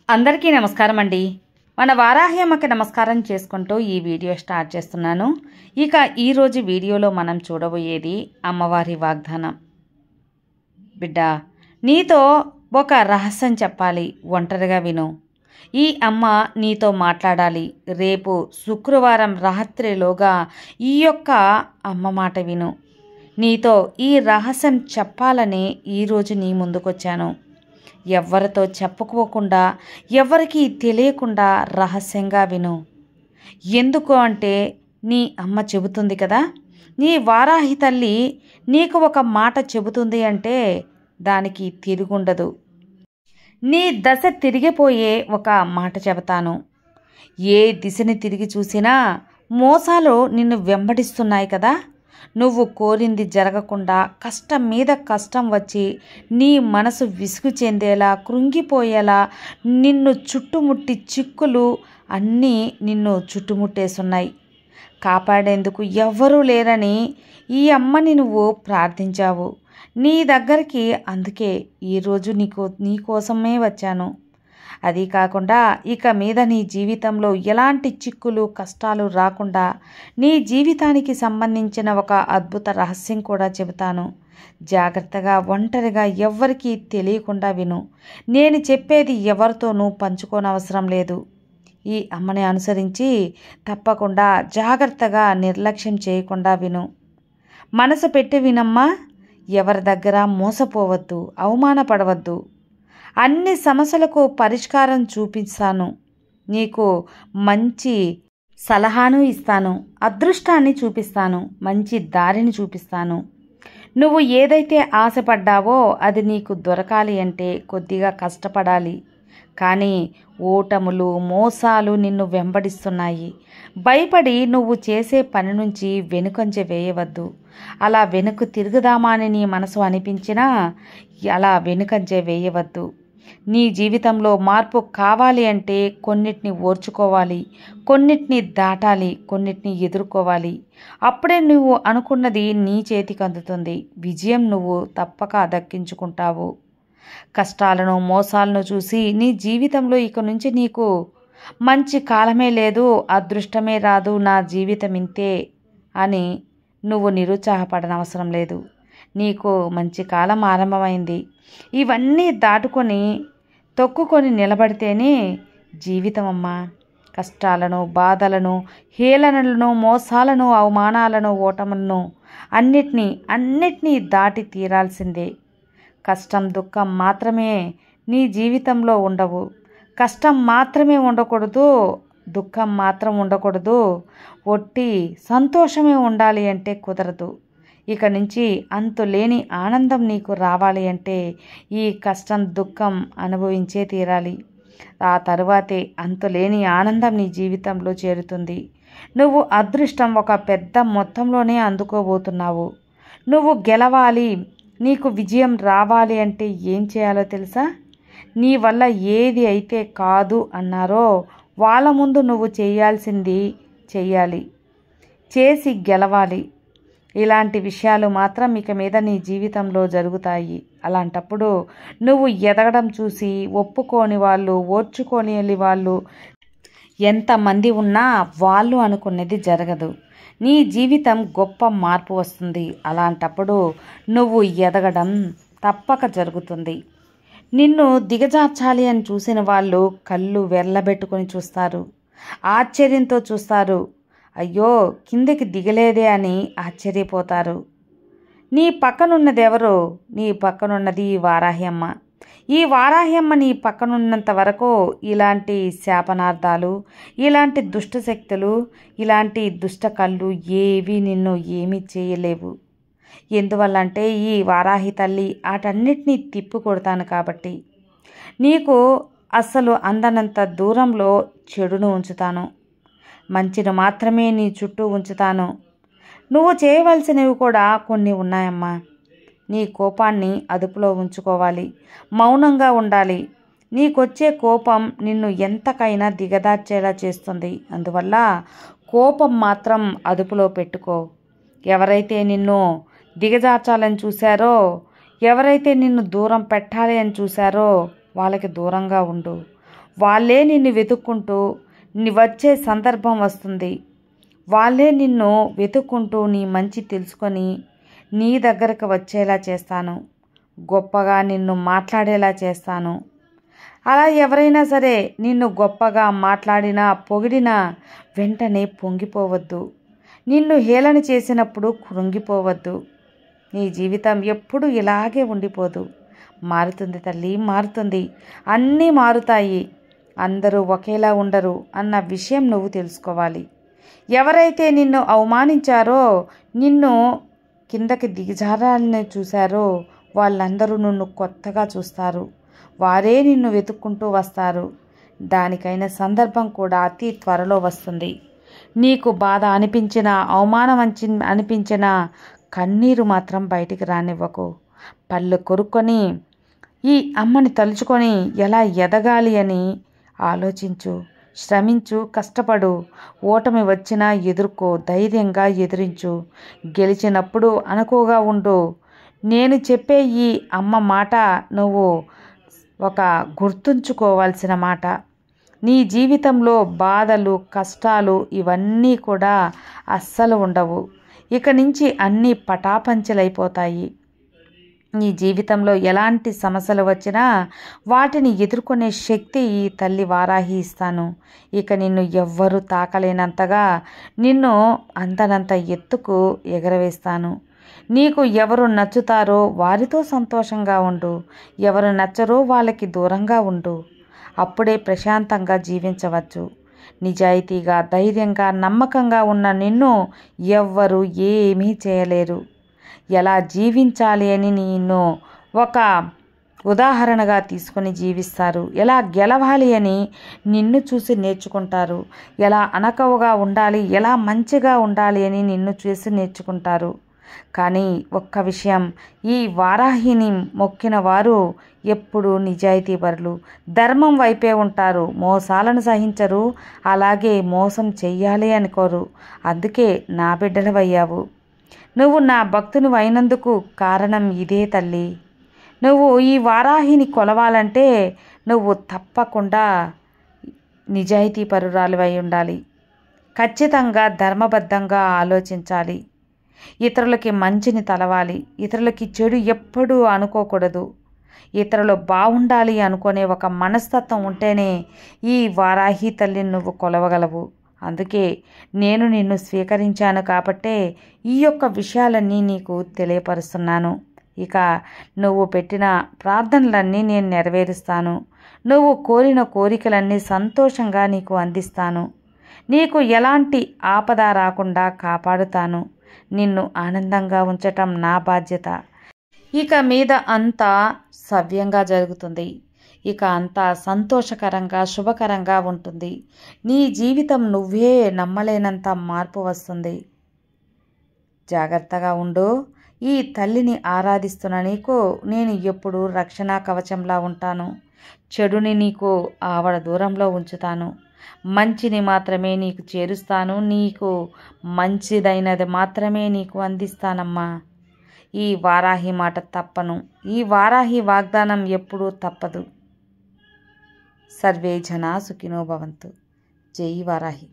అందరికీ నమస్కారం అండి. మన వారాహి అమ్మకి నమస్కారం చేసుకుంటూ ఈ వీడియో స్టార్ట్ చేస్తున్నాను. ఇక ఈరోజు వీడియోలో మనం చూడబోయేది అమ్మవారి వాగ్దానం. బిడ్డ, నీతో ఒక రహస్యం చెప్పాలి, ఒంటరిగా విను. ఈ అమ్మ నీతో మాట్లాడాలి. రేపు శుక్రవారం రాత్రిలోగా ఈ యొక్క అమ్మ మాట విను. నీతో ఈ రహస్యం చెప్పాలని ఈరోజు నీ ముందుకొచ్చాను. ఎవరితో చెప్పుకోకుండా, ఎవరికి తెలియకుండా రహస్యంగా విను. ఎందుకు అంటే నీ అమ్మ చెబుతుంది కదా, నీ వారాహి తల్లి నీకు ఒక మాట చెబుతుంది అంటే దానికి తిరుగుండదు. నీ దశ తిరిగిపోయే ఒక మాట చెబుతాను. ఏ దిశని తిరిగి చూసినా మోసాలు నిన్ను వెంబడిస్తున్నాయి కదా. నువ్వు కోరింది జరగకుండా కష్టం మీద కష్టం వచ్చి నీ మనసు విసుగు చెందేలా, కృంగిపోయేలా నిన్ను చుట్టుముట్టి చిక్కులు అన్నీ నిన్ను చుట్టుముట్టేస్తున్నాయి. కాపాడేందుకు ఎవ్వరూ లేరని ఈ అమ్మని నువ్వు ప్రార్థించావు. నీ దగ్గరికి అందుకే ఈరోజు నీ కోసమే వచ్చాను. అది కాకుండా ఇక మీద నీ జీవితంలో ఎలాంటి చిక్కులు కష్టాలు రాకుండా నీ జీవితానికి సంబంధించిన ఒక అద్భుత రహస్యం కూడా చెబుతాను. జాగ్రత్తగా ఒంటరిగా ఎవ్వరికీ తెలియకుండా విను. నేను చెప్పేది ఎవరితోనూ పంచుకోనవసరం లేదు. ఈ అమ్మని అనుసరించి తప్పకుండా జాగ్రత్తగా నిర్లక్ష్యం చేయకుండా విను. మనసు పెట్టి వినమ్మా. ఎవరి దగ్గర మోసపోవద్దు, అవమానపడవద్దు. అన్ని సమస్యలకు పరిష్కారం చూపిస్తాను. నీకు మంచి సలహాను ఇస్తాను, అదృష్టాన్ని చూపిస్తాను, మంచి దారిని చూపిస్తాను. నువ్వు ఏదైతే ఆశపడ్డావో అది నీకు దొరకాలి అంటే కొద్దిగా కష్టపడాలి. కానీ ఓటములు, మోసాలు నిన్ను వెంబడిస్తున్నాయి. భయపడి నువ్వు చేసే పని నుంచి వెనుకంజ వేయవద్దు. అలా వెనుక తిరుగుదామా అని నీ మనసు అనిపించినా అలా వెనుకంజ వేయవద్దు. నీ జీవితంలో మార్పు కావాలి అంటే కొన్నిటిని ఓర్చుకోవాలి, కొన్నిటిని దాటాలి, కొన్నిటిని ఎదుర్కోవాలి. అప్పుడే నువ్వు అనుకున్నది నీ చేతికి అందుతుంది. విజయం నువ్వు తప్పక దక్కించుకుంటావు. కష్టాలను, మోసాలను చూసి నీ జీవితంలో ఇక నుంచి నీకు మంచి కాలమే లేదు, అదృష్టమే రాదు, నా జీవితం ఇంతే అని నువ్వు నిరుత్సాహపడనవసరం లేదు. నీకు మంచి కాలం ఆరంభమైంది. ఇవన్నీ దాటుకొని తొక్కుకొని నిలబడితేనే జీవితం అమ్మా. కష్టాలను, బాధలను, హేళనలను, మోసాలను, అవమానాలను, ఓటములను అన్నిటినీ దాటి తీరాల్సిందే. కష్టం, దుఃఖం మాత్రమే నీ జీవితంలో ఉండవు. కష్టం మాత్రమే ఉండకూడదు, దుఃఖం మాత్రం ఉండకూడదు. ఒట్టి సంతోషమే ఉండాలి అంటే కుదరదు. ఇక నుంచి అంతులేని ఆనందం నీకు రావాలి అంటే ఈ కష్టం, దుఃఖం అనుభవించే తీరాలి. ఆ తరువాతే అంతులేని ఆనందం నీ జీవితంలో చేరుతుంది. నువ్వు అదృష్టం ఒక పెద్ద మొత్తంలోనే అందుకోబోతున్నావు. నువ్వు గెలవాలి, నీకు విజయం రావాలి అంటే ఏం చేయాలో తెలుసా? నీ వల్ల ఏది అయితే కాదు అన్నారో వాళ్ళ ముందు నువ్వు చేయాల్సింది చెయ్యాలి, చేసి గెలవాలి. ఇలాంటి విషయాలు మాత్రం ఇక మీద నీ జీవితంలో జరుగుతాయి. అలాంటప్పుడు నువ్వు ఎదగడం చూసి ఒప్పుకోని వాళ్ళు, ఓర్చుకోని వాళ్ళు ఎంతమంది ఉన్నా వాళ్ళు అనుకున్నది జరగదు. నీ జీవితం గొప్ప మార్పు వస్తుంది. అలాంటప్పుడు నువ్వు ఎదగడం తప్పక జరుగుతుంది. నిన్ను దిగజార్చాలి అని చూసిన వాళ్ళు కళ్ళు వెర్లబెట్టుకొని చూస్తారు, ఆశ్చర్యంతో చూస్తారు. అయ్యో కిందకి దిగలేదే అని ఆశ్చర్యపోతారు. నీ పక్కనున్నది ఎవరు? నీ పక్కనున్నది ఈ వారాహి అమ్మ. ఈ వారాహి అమ్మ నీ పక్కనున్నంత వరకు ఇలాంటి శాపనార్థాలు, ఇలాంటి దుష్ట శక్తులు, ఇలాంటి దుష్ట కళ్ళు ఏవి నిన్ను ఏమీ చేయలేవు. ఎందువల్ల అంటే ఈ వారాహి తల్లి వాటన్నిటినీ తిప్పి కొడతాను కాబట్టి. నీకు అస్సలు అందనంత దూరంలో చెడును ఉంచుతాను, మంచిని మాత్రమే నీ చుట్టూ ఉంచుతాను. నువ్వు చేయవలసినవి కూడా కొన్ని ఉన్నాయమ్మా. నీ కోపాన్ని అదుపులో ఉంచుకోవాలి, మౌనంగా ఉండాలి. నీకొచ్చే కోపం నిన్ను ఎంతకైనా దిగదార్చేలా చేస్తుంది. అందువల్ల కోపం మాత్రం అదుపులో పెట్టుకో. ఎవరైతే నిన్ను దిగజార్చాలని చూశారో, ఎవరైతే నిన్ను దూరం పెట్టాలి అని చూశారో వాళ్ళకి దూరంగా ఉండు. వాళ్ళే నిన్ను వెతుక్కుంటూ వచ్చే సందర్భం వస్తుంది. వాళ్ళే నిన్ను వెతుక్కుంటూ నీ మంచి తెలుసుకొని నీ దగ్గరకు వచ్చేలా చేస్తాను. గొప్పగా నిన్ను మాట్లాడేలా చేస్తాను. అలా ఎవరైనా సరే నిన్ను గొప్పగా మాట్లాడినా పొగిడినా వెంటనే పొంగిపోవద్దు. నిన్ను హేళన చేసినప్పుడు కృంగిపోవద్దు. నీ జీవితం ఎప్పుడు ఇలాగే ఉండిపోదు. మారుతుంది తల్లి, మారుతుంది. అన్నీ మారుతాయి. అందరూ ఒకేలా ఉండరు అన్న విషయం నువ్వు తెలుసుకోవాలి. ఎవరైతే నిన్ను అవమానించారో, నిన్ను కిందకి దిగజారాలని చూశారో వాళ్ళందరూ నిన్ను కొత్తగా చూస్తారు. వారే నిన్ను వెతుక్కుంటూ వస్తారు. దానికైన సందర్భం కూడా అతి త్వరలో వస్తుంది. నీకు బాధ అనిపించినా, అవమానం అనిపించినా కన్నీరు మాత్రం బయటికి రానివ్వకు. పళ్ళు కొరుక్కొని ఈ అమ్మని తలుచుకొని ఎలా ఎదగాలి అని ఆలోచించు. శ్రమించు, కష్టపడు. ఓటమి వచ్చినా ఎదుర్కో, ధైర్యంగా ఎదిరించు. గెలిచినప్పుడు అనుకోగా ఉండు. నేను చెప్పే ఈ అమ్మ మాట నువ్వు ఒక గుర్తుంచుకోవాల్సిన మాట. నీ జీవితంలో బాధలు, కష్టాలు ఇవన్నీ కూడా అస్సలు ఉండవు. ఇక నుంచి అన్నీ పటాపంచలైపోతాయి. నీ జీవితంలో ఎలాంటి సమస్యలు వచ్చినా వాటిని ఎదుర్కొనే శక్తి ఈ తల్లి వారాహి ఇస్తాను. ఇక నిన్ను ఎవ్వరూ తాకలేనంతగా నిన్ను అందనంత ఎత్తుకు ఎగరవేస్తాను. నీకు ఎవరు నచ్చుతారో వారితో సంతోషంగా ఉండు. ఎవరు నచ్చరో వాళ్ళకి దూరంగా ఉండు. అప్పుడే ప్రశాంతంగా జీవించవచ్చు. నిజాయితీగా, ధైర్యంగా, నమ్మకంగా ఉన్న నిన్ను ఎవ్వరూ ఏమీ చేయలేరు. ఎలా జీవించాలి అని నిన్ను ఒక ఉదాహరణగా తీసుకొని జీవిస్తారు. ఎలా గెలవాలి అని నిన్ను చూసి నేర్చుకుంటారు. ఎలా అనకవుగా ఉండాలి, ఎలా మంచిగా ఉండాలి అని నిన్ను చూసి నేర్చుకుంటారు. కానీ ఒక్క విషయం, ఈ వారాహిని మొక్కిన వారు ఎప్పుడూ నిజాయితీపరులు, ధర్మం వైపే ఉంటారు. మోసాలను సహించరు, అలాగే మోసం చెయ్యాలి అనుకోరు. అందుకే నా బిడ్డలవయ్యావు. నువ్వు నా భక్తుని అయినందుకు కారణం ఇదే తల్లి. నువ్వు ఈ వారాహిని కొలవాలంటే నువ్వు తప్పకుండా నిజాయితీపరురాలివై ఉండాలి. ఖచ్చితంగా ధర్మబద్ధంగా ఆలోచించాలి. ఇతరులకి మంచిని తలవాలి. ఇతరులకి చెడు ఎప్పుడూ అనుకోకూడదు. ఇతరులు బాగుండాలి అనుకునే ఒక మనస్తత్వం ఉంటేనే ఈ వారాహి తల్లిని నువ్వు కొలవగలవు. అందుకే నేను నిన్ను స్వీకరించాను కాబట్టే ఈ యొక్క విషయాలన్నీ నీకు తెలియపరుస్తున్నాను. ఇక నువ్వు పెట్టిన ప్రార్థనలన్నీ నేను నెరవేరుస్తాను. నువ్వు కోరిన కోరికలన్నీ సంతోషంగా నీకు అందిస్తాను. నీకు ఎలాంటి ఆపద రాకుండా కాపాడుతాను. నిన్ను ఆనందంగా ఉంచటం నా బాధ్యత. ఇక మీద అంతా సవ్యంగా జరుగుతుంది. ఇక అంతా సంతోషకరంగా, శుభకరంగా ఉంటుంది. నీ జీవితం నువ్వే నమ్మలేనంత మార్పు వస్తుంది. జాగ్రత్తగా ఉండు. ఈ తల్లిని ఆరాధిస్తున్న నీకు నేను ఎప్పుడు రక్షణ కవచంలా ఉంటాను. చెడుని నీకు ఆవిడ దూరంలో ఉంచుతాను. మంచిని మాత్రమే నీకు చేరుస్తాను. నీకు మంచిదైనది మాత్రమే నీకు అందిస్తానమ్మా. ఈ వారాహి మాట తప్పను. ఈ వారాహి వాగ్దానం ఎప్పుడూ తప్పదు. సర్వే జనా సుఖినో భవంతు. జై వారాహి.